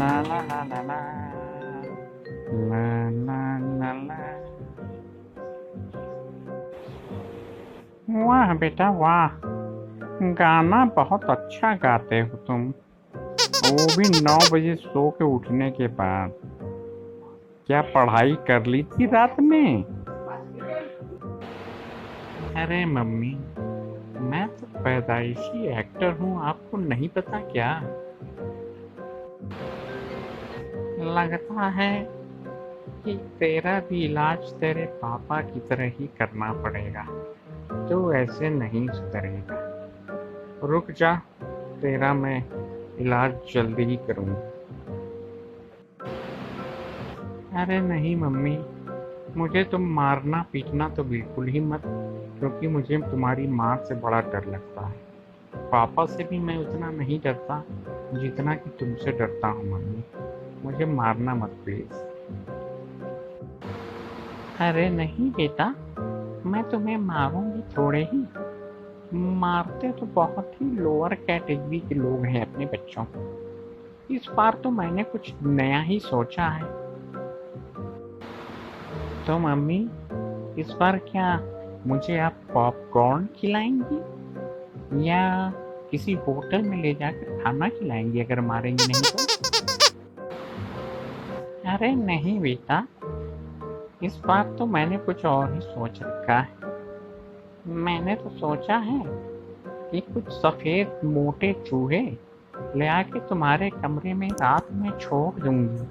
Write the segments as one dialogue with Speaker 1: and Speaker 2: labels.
Speaker 1: ला ला ला ला ला ला ला ला ला। वाह बेटा वाह, गाना बहुत अच्छा गाते हो तुम, वो भी 9 बजे सो के उठने के बाद। क्या पढ़ाई कर ली थी रात में? अरे मम्मी, मैं तो पैदाइशी एक्टर हूँ, आपको नहीं पता क्या? लगता है कि तेरा भी इलाज तेरे पापा की तरह ही करना पड़ेगा, तो ऐसे नहीं सुधरेगा। रुक जा, तेरा मैं इलाज जल्दी ही करूँगा। अरे नहीं मम्मी, मुझे तुम मारना पीटना तो बिल्कुल ही मत, क्योंकि मुझे तुम्हारी माँ से बड़ा डर लगता है। पापा से भी मैं उतना नहीं डरता जितना कि तुमसे डरता हूँ मम्मी। मुझे मारना मत प्लीज। अरे नहीं बेटा, मैं तुम्हें मारूंगी थोड़े ही, मारते तो बहुत ही लोअर कैटेगरी के लोग हैं अपने बच्चों को। इस बार तो मैंने कुछ नया ही सोचा है। तो मम्मी, इस बार क्या मुझे आप पॉपकॉर्न खिलाएंगी या किसी होटल में ले जाकर खाना खिलाएंगी अगर मारेंगी नहीं तो? अरे नहीं बेटा, इस बार तो मैंने कुछ और ही सोच रखा है। मैंने तो सोचा है कि कुछ सफेद मोटे चूहे ले आके तुम्हारे कमरे में रात में छोड़ दूंगी।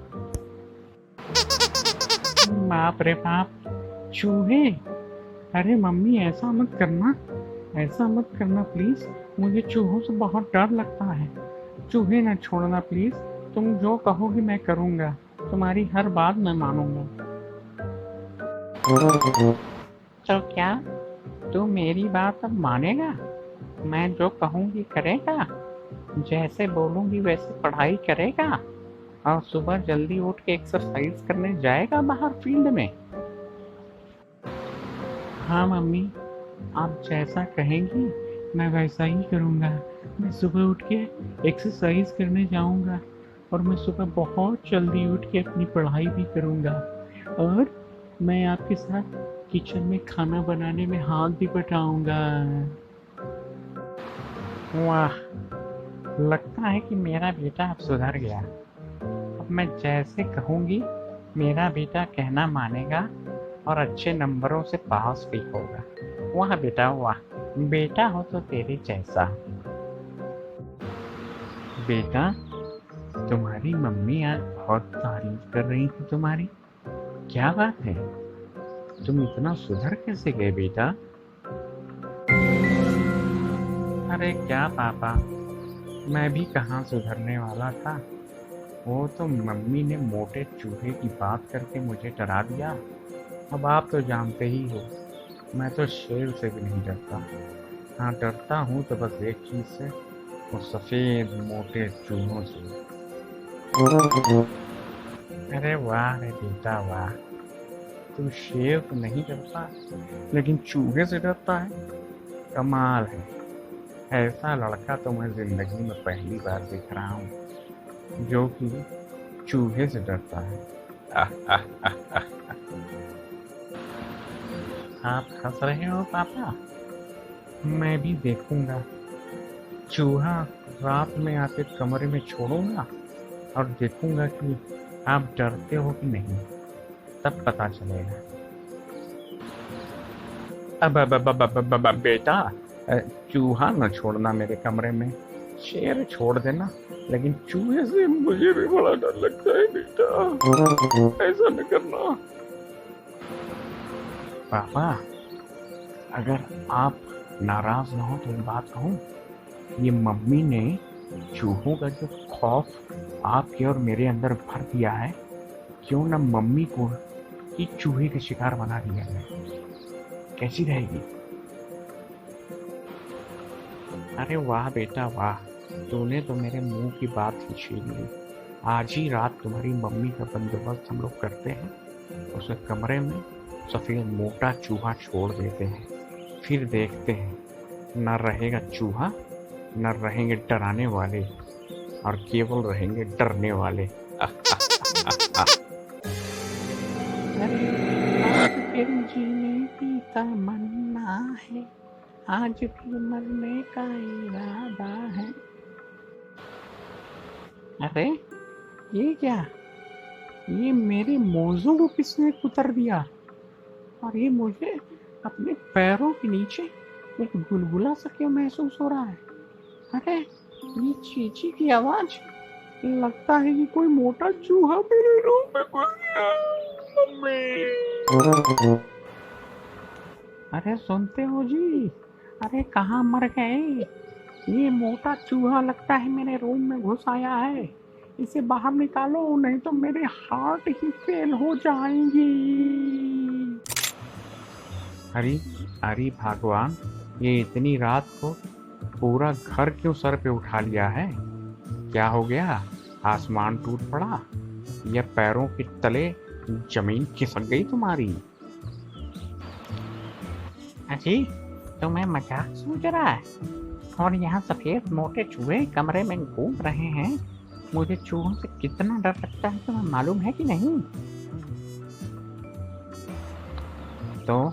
Speaker 1: बाप रे बाप, चूहे! अरे मम्मी, ऐसा मत करना, ऐसा मत करना प्लीज। मुझे चूहों से बहुत डर लगता है। चूहे ना छोड़ना प्लीज। तुम जो कहोगी मैं करूँगा, तुम्हारी हर बात मैं मानूंगा। तो क्या तू मेरी बात अब मानेगा? मैं जो कहूँगी करेगा? जैसे बोलूँगी वैसे पढ़ाई करेगा? और सुबह जल्दी उठ के एक्सरसाइज करने जाएगा बाहर फील्ड में? हाँ मम्मी, आप जैसा कहेंगी मैं वैसा ही करूँगा। मैं सुबह उठ के एक्सरसाइज करने जाऊँगा और मैं सुबह बहुत जल्दी उठ के अपनी पढ़ाई भी करूँगा, और मैं आपके साथ किचन में खाना बनाने में हाथ भी बटाऊँगा। वाह, लगता है कि मेरा बेटा अब सुधर गया। अब मैं जैसे कहूँगी मेरा बेटा कहना मानेगा और अच्छे नंबरों से पास भी होगा। वाह बेटा वाह, बेटा हो तो तेरे जैसा। बेटा, तुम्हारी मम्मी आज बहुत तारीफ कर रही थी तुम्हारी। क्या बात है, तुम इतना सुधर कैसे गए बेटा? अरे क्या पापा, मैं भी कहाँ सुधरने वाला था। वो तो मम्मी ने मोटे चूहे की बात करके मुझे डरा दिया। अब आप तो जानते ही हो, मैं तो शेर से भी नहीं डरता। हाँ, डरता हूँ तो बस एक चीज़ से, वो सफ़ेद मोटे चूहों से। अरे वाह रे बेटा वाह, तू शेर तो नहीं डरता लेकिन चूहे से डरता है। कमाल है, ऐसा लड़का तो मैं जिंदगी में पहली बार देख रहा हूँ जो कि चूहे से डरता है। आप हंस रहे हो पापा? मैं भी देखूंगा। चूहा रात में आके कमरे में छोड़ूंगा और देखूंगा कि आप डरते हो कि नहीं, तब पता चलेगा। अब बेटा, चूहा न छोड़ना मेरे कमरे में, शेर छोड़ देना, लेकिन चूहे से मुझे भी बड़ा डर लगता है बेटा, ऐसा न करना। पापा, अगर आप नाराज ना हो तो एक बात कहूँ, ये मम्मी ने चूहों का जो खौफ आपके और मेरे अंदर भर दिया है, क्यों ना मम्मी को ही चूहे का शिकार बना दिया जाए? कैसी रहेगी? अरे वाह बेटा वाह, तूने तो मेरे मुंह की बात ही छीन ली। आज ही रात तुम्हारी मम्मी का बंदोबस्त हम लोग करते हैं उसे कमरे में सफेद मोटा चूहा छोड़ देते हैं। फिर देखते हैं, न रहेगा चूहा, न रहेंगे डराने वाले, और केवल रहेंगे डरने वाले। अरे आज फिर जीने की तमन्ना है, आज फिर मरने का इरादा है। अरे ये क्या, ये मेरे मौजू को किसने कुतर दिया, और ये मुझे अपने पैरों के नीचे एक गुलगुला सा क्यों महसूस हो रहा है। अरे ये चींची की आवाज, लगता है कि कोई मोटा चूहा मेरे रूम में घुस गया। मम्मी, अरे सुनते हो जी, अरे कहाँ मर गए। ये मोटा चूहा लगता है मेरे रूम में घुस आया है, इसे बाहर निकालो, नहीं तो मेरे हार्ट ही फेल हो जाएंगी। अरे अरे भगवान, ये इतनी रात को पूरा घर क्यों सर पे उठा लिया है? क्या हो गया? आसमान टूट पड़ा या पैरों के तले जमीन खिसक गई तुम्हारी? अजी तुम्हें मजाक सूझ रहा है? और यहाँ सफेद मोटे चूहे कमरे में घूम रहे हैं। मुझे चूहों से कितना डर लगता है तुम्हें मालूम है कि नहीं? तो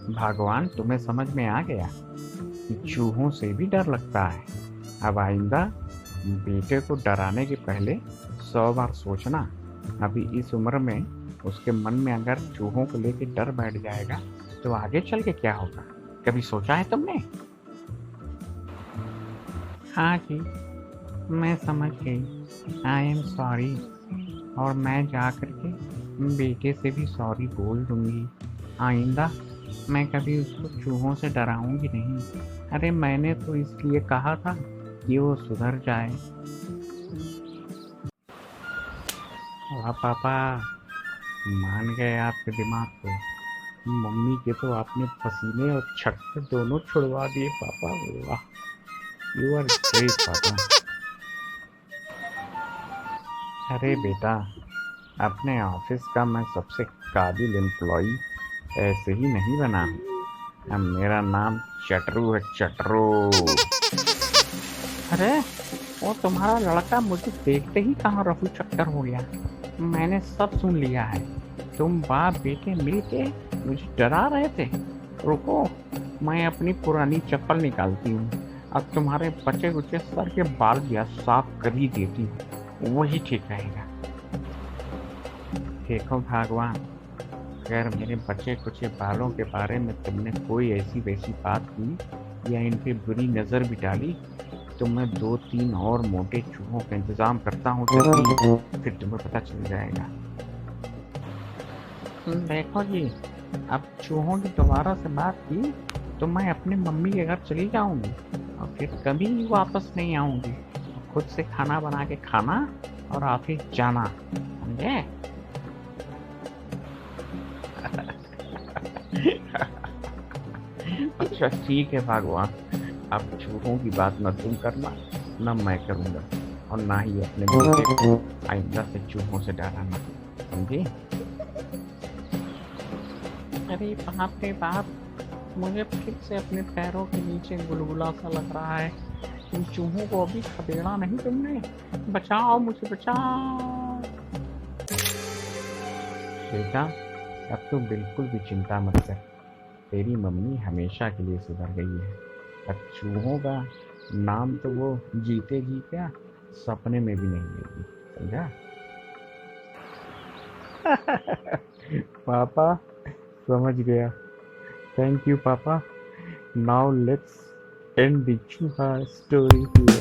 Speaker 1: भगवान, तुम्हें समझ में आ गया कि चूहों से भी डर लगता है। अब आइंदा बेटे को डराने के पहले 100 बार सोचना। अभी इस उम्र में उसके मन में अगर चूहों को लेके डर बैठ जाएगा तो आगे चल के क्या होगा, कभी सोचा है तुमने? हाँ जी, मैं समझ गई। I am sorry. और मैं जा कर के बेटे से भी सॉरी बोल दूंगी। आइंदा मैं कभी उसको चूहों से डराऊंगी नहीं। अरे मैंने तो इसलिए कहा था कि वो सुधर जाए। वाह पापा, मान गए आपके दिमाग को। मम्मी के तो आपने पसीने और छक्के दोनों छुड़वा दिए पापा। वाह, यू आर ग्रेट पापा। अरे बेटा, अपने ऑफिस का मैं सबसे काबिल एम्प्लॉई ऐसे ही नहीं बना हूँ। अब मेरा नाम चटरू है, चटरू। अरे वो तुम्हारा लड़का मुझे देखते ही कहाँ रफू चक्कर हो गया। मैंने सब सुन लिया है। तुम बाप बेटे मिल के मुझे डरा रहे थे। रुको, मैं अपनी पुरानी चप्पल निकालती हूँ, अब तुम्हारे बचे कुचे सर के बाल भी साफ कर ही देती हूँ, वही ठीक रहेगा। देखो भगवान, अगर मेरे बचे कुचे बालों के बारे में तुमने कोई ऐसी वैसी बात की या इन पे बुरी नज़र भी डाली तो मैं 2-3 और मोटे चूहों का इंतजाम करता हूँ, फिर तुम्हें पता चल जाएगा। देखो जी, अब चूहों की दोबारा से बात की तो मैं अपने मम्मी के घर चली जाऊंगी और फिर कभी वापस नहीं आऊंगी। खुद से खाना बना के खाना और ऑफिस जाना, समझे? अच्छा ठीक है भगवान, अब चूहों की बात न तुम करना, न मैं करूँगा, और ना ही अपने बेटे को आइंदा से चूहों से डराना, समझे? अरे बाप रे बाप, मुझे फिर से अपने पैरों के नीचे गुलगुला सा लग रहा है। इन चूहों को अभी खदेड़ा नहीं तुमने। बचाओ मुझे, बचाओ। बेटा, अब तो बिल्कुल भी चिंता मत कर, तेरी मम्मी हमेशा के लिए सुधर गई है। अब चूहों का नाम तो वो जीतेगी क्या, सपने में भी नहीं लेगी, समझा? पापा समझ गया। थैंक यू पापा। नाउ लेट्स एंड द चूहा स्टोरी हियर।